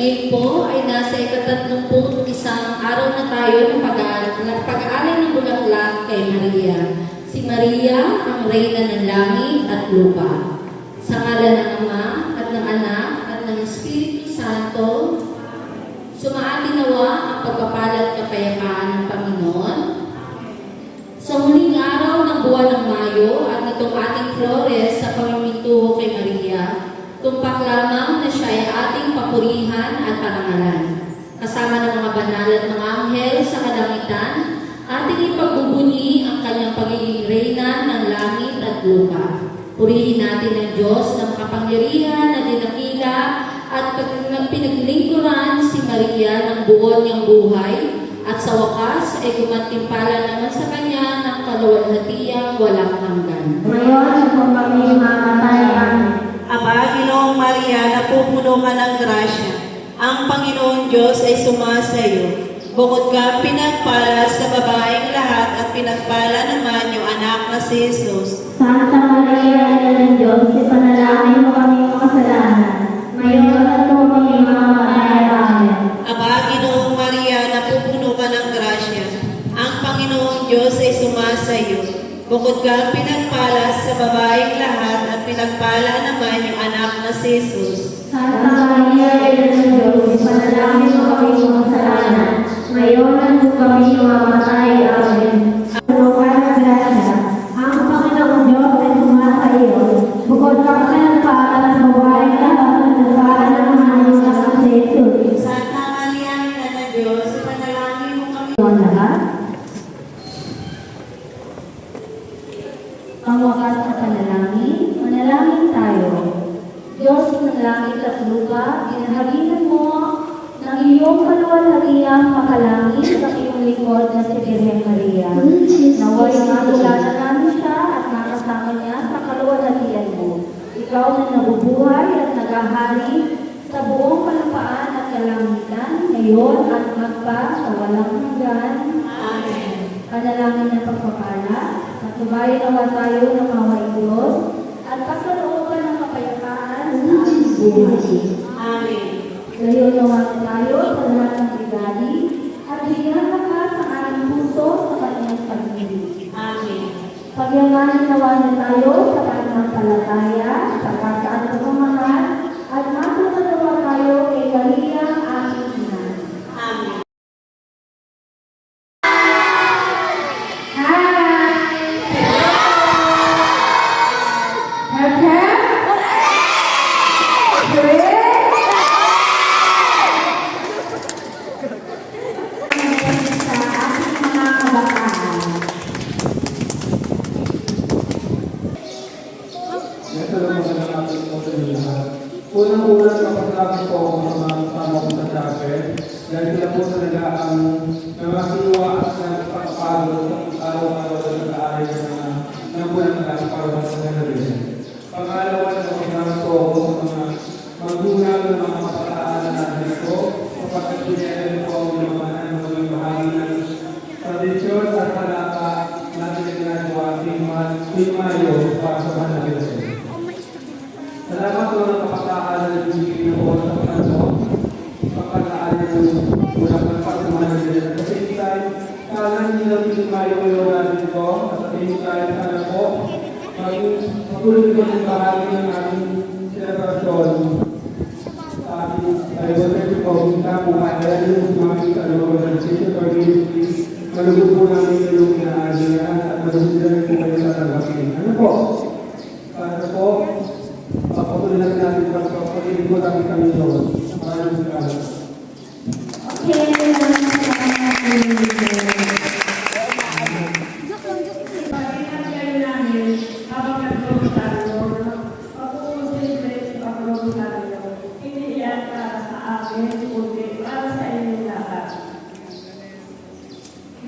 Ngayon po ay nasa 31 araw na tayo ng pag-aaral ng bulaklak kay Maria. Si Maria ang Reyna ng Langit at Lupa. Sa ngalan ng Ama at ng Anak at ng Espiritu Santo, sumaati nawa ang pagpapala at kapayapaan ng Panginoon. Sa huling araw ng buwan ng Mayo at nitong ating Flores sa pamimintuho kay Maria, tumpak lamang na siya ay ating papurihan at parangalan. Kasama ng mga banal at mga anghel sa kalangitan, ating ipagbubuni ang kanyang pagiging reyna ng langit at lupa. Purihin natin ang Diyos ng kapangyarihan na dinakila at pinaglingkuran si Maria ng buon niyang buhay, at sa wakas ay gumantimpala naman sa kanya ng kaluwalhatiang walang hanggan. Ngayon, kung kami mamatay kami. Aba, Ginoong Maria, napupuno ka ng grasya. Ang Panginoon Diyos ay sumasayo. Bukod ka pinagpala sa babaeng lahat at pinagpala naman yung anak na si Jesus. Santa Maria, Ina ng Diyos, ipanalangin mo kami makasalanan. Ngayon at kung kami mamatay kami. Aba, Ginoong Maria, napupuno ka ng grasya. Ang Panginoong Diyos ay sumasayo. Bukod ka pinagpala sa babaeng lahat at pinagpala naman yung anak na si Jesus. Santa Maria, Ina ng Diyos, ipanalangin mo kami makasalanan. Ngayon at kung kami mamatay kami. Puno ka ng grasya. Ang Panginoong Diyos ay sumasayo. Bukod ka pinagpala sa babaeng lahat at pinagpala naman yung anak na si Jesus. Santa Maria, Ina ng Diyos, ipanalangin mo kami. Pangwakas sa panalangin, manalangin tayo. Diyos ng langit at lupa, ginaharinan mo ng iyong kaluwalhatiang makalangit ang iyong lingkod na si Birhen Maria. Naway matulanan namin siya at nakasama niya sa kaluwalhatian mo. Ikaw na nabubuhay at nagahari sa buong kalupaan at kalangitan, ngayon at magpa sa walang hanggan. Amen. Panalangin ng pagpapala, patubayan nawa tayo ng maway Diyos at pagkalooban ng kapayapaan sa ating buhay. Amen. Ngayon nawa tayo sa lahat ng bigani at bigyan ka sa ating puso sa kanyang pag-ibig. Amen. Pagyamanin nawa tayo sa pananampalataya, sa pagkaan sa pamahal, at matutulawa tayo kay Maria aking ina. Amen. Unang-unang kapag-lapit po ako sa mga kasama ko sa chapel, dahil sila po talaga ang namakiwa at nagpapagod sa araw-araw sa nag-aaral ng bulan na para sa kanila. Pangalawa na kapag-lapit po ako sa mga magulang ng mga kapataanan natin ito, kapag pinagaling po ang lumanan ng mga bahagi ng tradisyon at palaka natin na ginagawa tuwing Mayo para sa mga naging. Salamat po ng kapag-aaral ng Pilipinas po sa Panginoon. Kapag-aaral ng ulang ng pagmamahan nila. Kasi tayo, sana hindi lang pinimayo kayo natin ito. At sa tingin tayo sana po, magulong ito ng bahagi ng ating selebrasyon. Sa ating Bible po, kita po kaya yung makikita ng mga organisasyon or ministry, malugod po namin yung kinaagian at malugod na po kayo sa tanggapin. Ano po? Para po, patuloy natin pagpapagilid mo namin kami doon. Maraming salamat.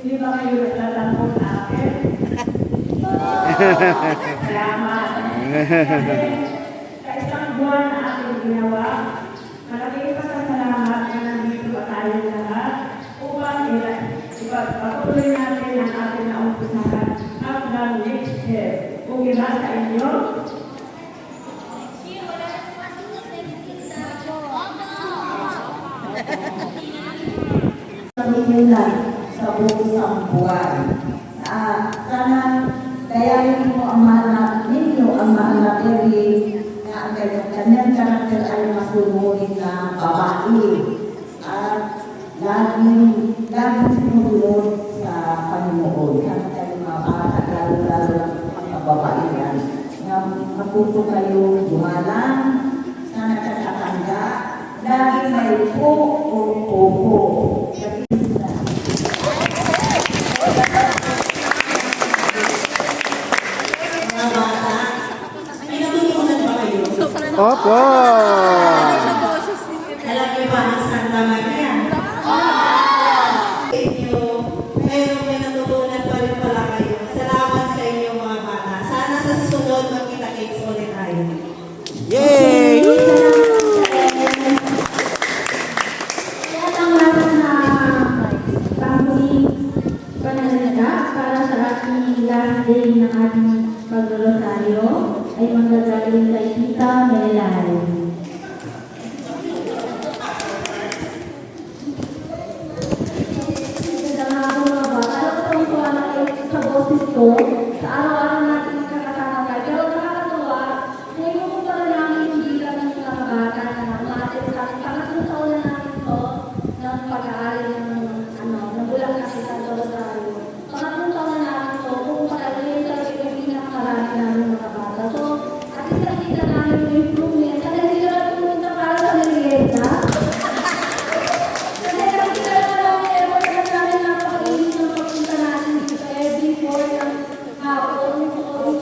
Hindi ba kayo nagtatanong sa akin? Salamat. Sa isang buwan na ating ginawa, malaking pasasalamat na nandito pa tayo lahat upang ipagpatuloy natin ang ating naumpisahan hanggang next year. Kung iba sa inyo, kanyang karakter ay masunurin na babae. At laging sinunod sa Panginoon. Sana kayo mga bata, lalo-lalo ang mga babae yan. Na matuto kayo gumalang, sana katatanda, lagi may po o opo. Mga bata, may natutunan ba kayo? Opo! Alam niyo ba ang Santa Maria? Sa inyo, pero may natutunan pa rin pala kayo. Salamat sa inyo mga bata. Sana sa susunod magkita-kits ulit tayo. Yay! Kaya ang natin na pangmuling pananaga para sa ating last day ng ating pagrosaryo ay manggagaling kay Tita Melay. Sa araw-araw natin magkakasama tayo. Pero nakakatuwa, ngayon ko pala namin hindi kami mga bata na umatin sa akin. Pangatlong taon na namin ito ng pag-aaral ng bulang kasi sa Rosario. Pangatlong taon na namin ito kung pag-aaral talaga yung pinakamarami namin mga bata. So, at least nakita namin yung improvement. Kasi hindi ka lang pumunta para sa merienda. Kasi nakita namin effort na namin napakainit ng pagpunta natin dito every four ng hapon. So,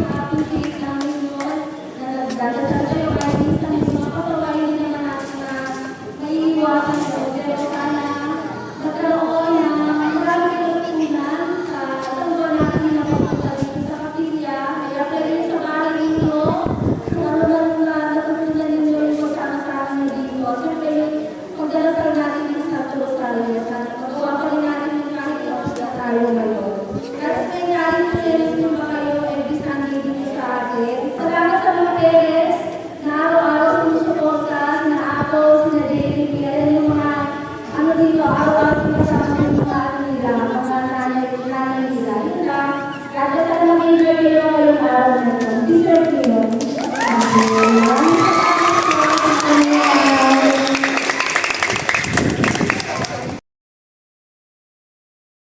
appreciate namin yun na nagdadasal kayo kahit minsan mga patawain din naman natin na maiiwasan ko. Pero sana magkaroon ng marami kalutunan sa tanggal natin na pagpunta dito sa kapilya. Kaya pwede sa bahay ninyo, kung ano man na natutunan ninyo yung pagkakasama nyo dito. Siyempre yung pagdarasal natin dito sa Rosario. Sana magawa pa rin natin yung kahit tapos na tayo ngayon.